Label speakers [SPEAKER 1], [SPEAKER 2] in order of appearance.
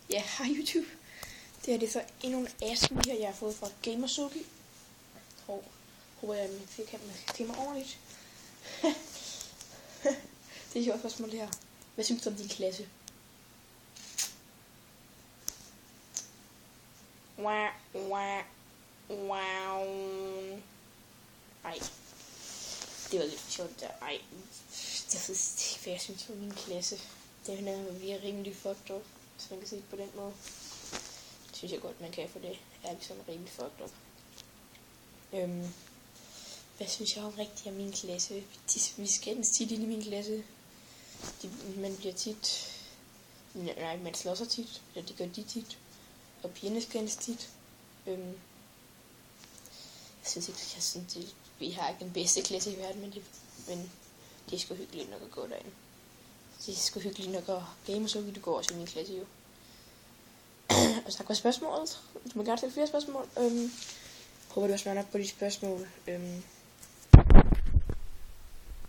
[SPEAKER 1] Ja, hej YouTube. Det her det er så endnu en afsnit her, jeg har fået fra Gamersuki. Håber jeg, at min firkant skal mig ordentligt. Det er et sjovt spørgsmål det her. Hvad synes du om din klasse? Wow. Ej. Det var lidt for sjovt der. Ej. Jeg ved ikke, hvad jeg synes om min klasse. Det er virkelig rimelig fucked up, hvis man kan se det på den måde. Det synes jeg godt, man kan, for det er ligesom rimelig fucked up. Hvad synes jeg om rigtigt af min klasse? Vi skændes tit ind i min klasse. Man bliver tit... Nej, man slår sig tit. Eller det gør de tit. Og pigerne skændes tit. Jeg synes ikke, jeg synes, vi har ikke den bedste klasse i verden, men det er sgu hyggeligt nok at gå derinde. Det er sgu hyggeligt nok at game, så du går også i min klasse jo. Og så var spørgsmålet. Du må gerne stille flere spørgsmål. Håber du har svaret op på de spørgsmål.